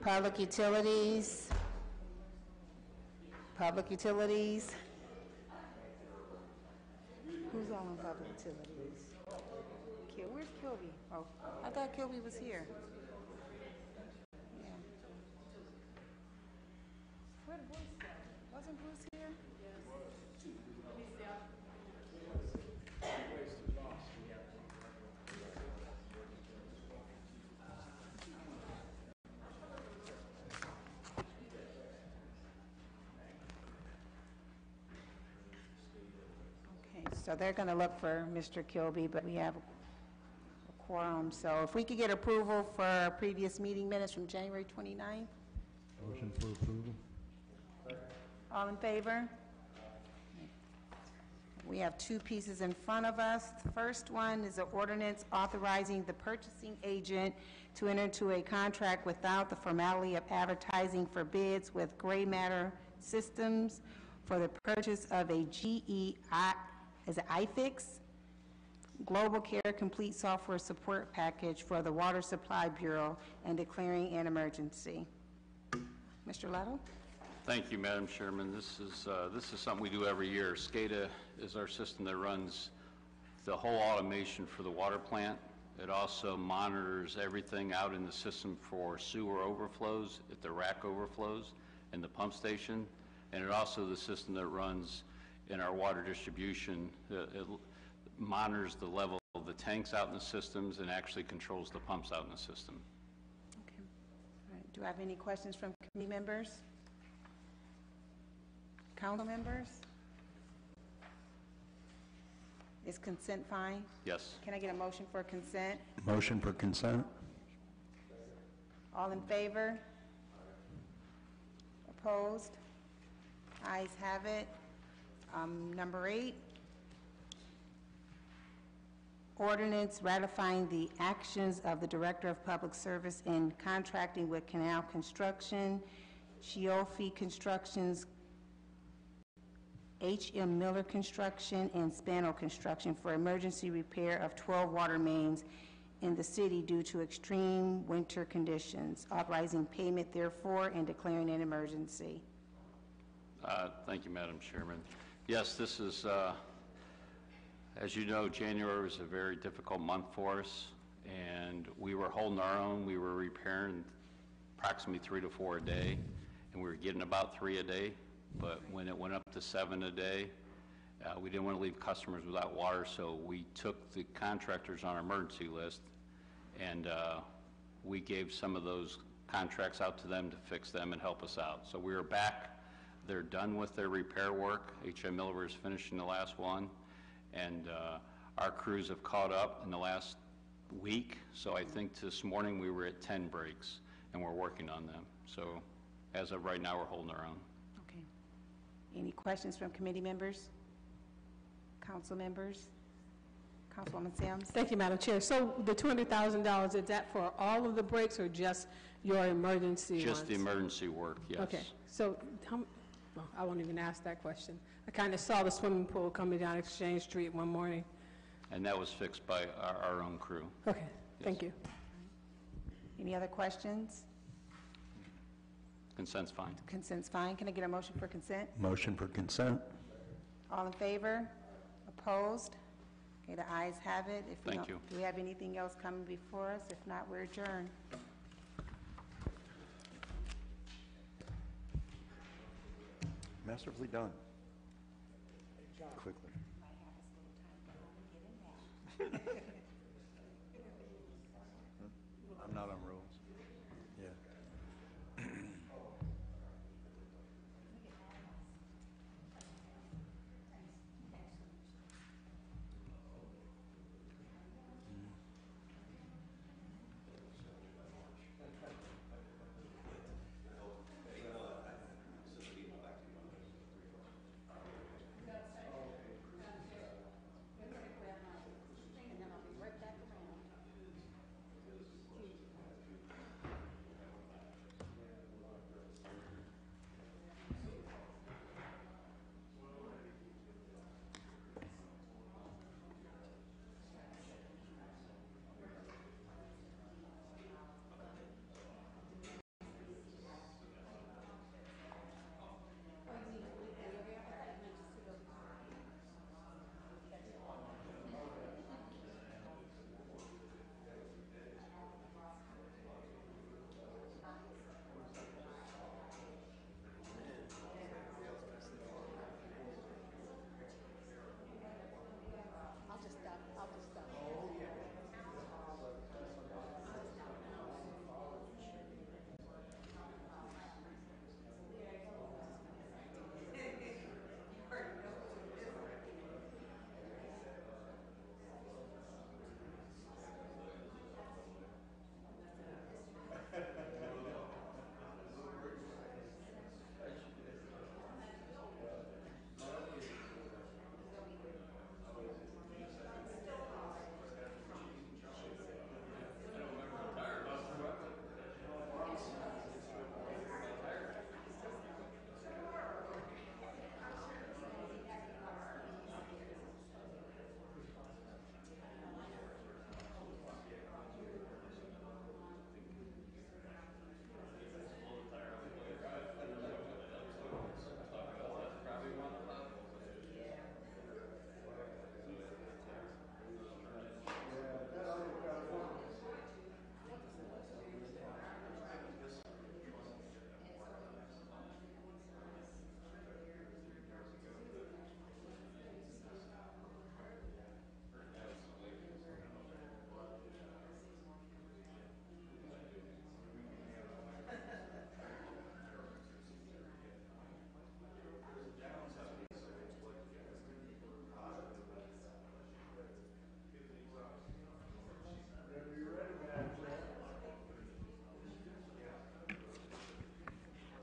Public utilities. Public utilities. Who's all on public utilities? Where's Kilby? Oh, I thought Kilby was here. Yeah. Where'd Bruce go? Wasn't Bruce here? Okay, so they're going to look for Mr. Kilby, but we have a quorum. So if we could get approval for our previous meeting minutes from January 29th. Motion for approval. All in favor? We have two pieces in front of us. The first one is an ordinance authorizing the purchasing agent to enter into a contract without the formality of advertising for bids with Gray Matter Systems for the purchase of a iFix Global Care Complete Software Support Package for the Water Supply Bureau and declaring an emergency. Mr. Lettle? Thank you, Madam Chairman. This is something we do every year. SCADA is our system that runs the whole automation for the water plant. It also monitors everything out in the system for sewer overflows, if the rack overflows, and the pump station. And it also the system that runs in our water distribution. It monitors the level of the tanks out in the systems and actually controls the pumps out in the system. Okay. All right. Do I have any questions from committee members? Council members? Is consent fine? Yes. Can I get a motion for consent? Motion for consent. All in favor? Opposed? Ayes have it. Number 8, ordinance ratifying the actions of the Director of Public Service in contracting with Canal Construction, Chioffi Constructions, H.M. Miller Construction, and Spano Construction for emergency repair of 12 water mains in the city due to extreme winter conditions, authorizing payment therefore and declaring an emergency. Thank you, Madam Chairman. Yes, this is, as you know, January was a very difficult month for us, and we were holding our own. We were repairing approximately 3 to 4 a day, and we were getting about 3 a day. But when it went up to 7 a day, we didn't want to leave customers without water, so we took the contractors on our emergency list, and we gave some of those contracts out to them to fix them and help us out. So we were back. They're done with their repair work. H.M. Miller is finishing the last one, and our crews have caught up in the last week. So I think this morning we were at 10 breaks, and we're working on them. So as of right now, we're holding our own. Okay. Any questions from committee members? Council members? Councilwoman Sims? Thank you, Madam Chair. So the $200,000, is that for all of the breaks or just your emergency Just ones? the emergency work, yes. Okay. So well, I won't even ask that question. I kind of saw the swimming pool coming down Exchange Street one morning. And that was fixed by our own crew. Okay. Yes. Thank you. Any other questions? Consent's fine. Consent's fine. Can I get a motion for consent? Motion for consent. All in favor? Opposed? Okay, the ayes have it. If we Thank don't- you. Do we have anything else coming before us? If not, we're adjourned. Masterfully done. Quickly. I'm not on rules. Yeah.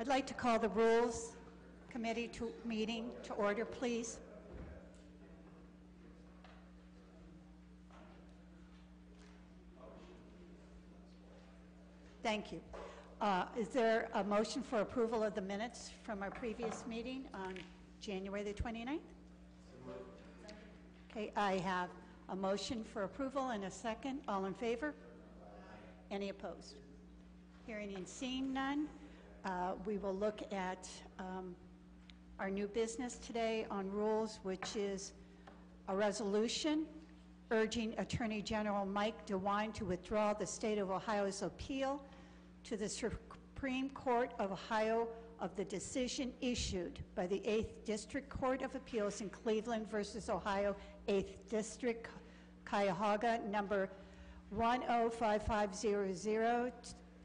I'd like to call the Rules Committee meeting to order, please. Thank you. Is there a motion for approval of the minutes from our previous meeting on January the 29th? Okay, I have a motion for approval and a second. All in favor? Any opposed? Hearing and seeing none, we will look at our new business today on rules, which is a resolution urging Attorney General Mike DeWine to withdraw the state of Ohio's appeal to the Supreme Court of Ohio of the decision issued by the 8th District Court of Appeals in Cleveland versus Ohio, 8th District, Cuyahoga, number 105500,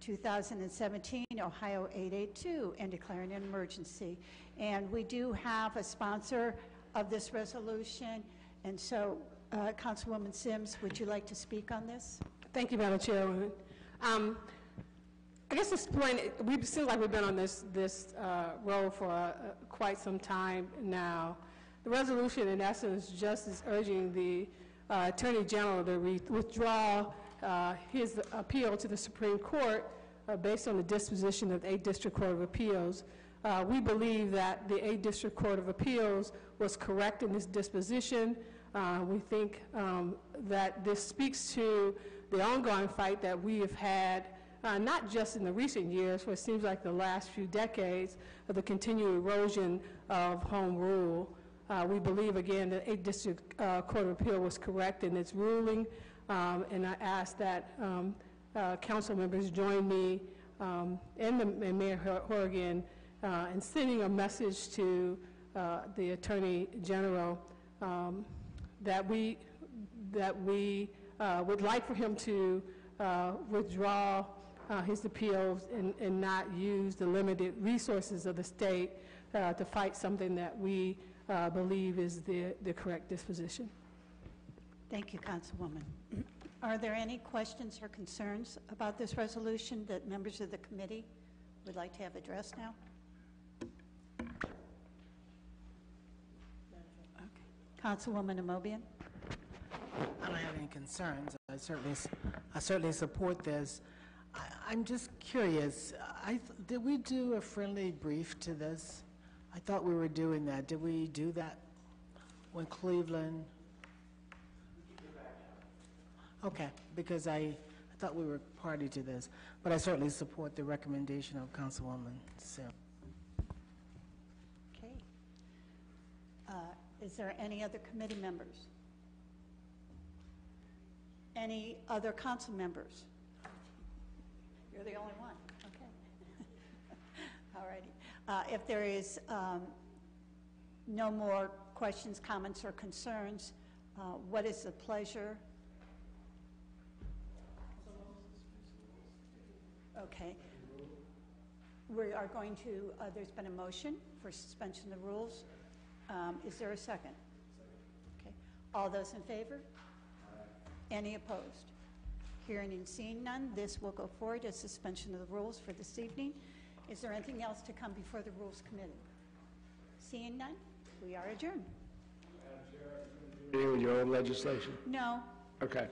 2017, Ohio 882, and declaring an emergency. And we do have a sponsor of this resolution, and so Councilwoman Sims, would you like to speak on this? Thank you, Madam Chairwoman. I guess this point, it seems like we've been on this road for quite some time now. The resolution, in essence, just is urging the Attorney General to withdraw his appeal to the Supreme Court based on the disposition of the 8th District Court of Appeals. We believe that the 8th District Court of Appeals was correct in this disposition. We think that this speaks to the ongoing fight that we have had, not just in the recent years, but it seems like the last few decades, of the continued erosion of home rule. We believe, again, the 8th District Court of Appeal was correct in its ruling, and I ask that council members join me and Mayor Horrigan in sending a message to the Attorney General that we would like for him to withdraw his appeals and not use the limited resources of the state to fight something that we believe is the correct disposition. Thank you, Councilwoman. Are there any questions or concerns about this resolution that members of the committee would like to have addressed now? Okay. Councilwoman Amobian? I don't have any concerns. I certainly support this. I'm just curious. Did we do a friendly brief to this? I thought we were doing that. Did we do that when Cleveland? Okay, because I thought we were party to this, but I certainly support the recommendation of Councilwoman Sim. Okay. Is there any other committee members? Any other council members? You're the only one. Okay. All righty. If there is no more questions, comments, or concerns, what is the pleasure? Okay. We are going to, there's been a motion for suspension of the rules. Is there a second? Okay. All those in favor? Any opposed? Hearing and seeing none, this will go forward as suspension of the rules for this evening. Is there anything else to come before the Rules Committee? Seeing none, we are adjourned. With your own legislation? No. Okay.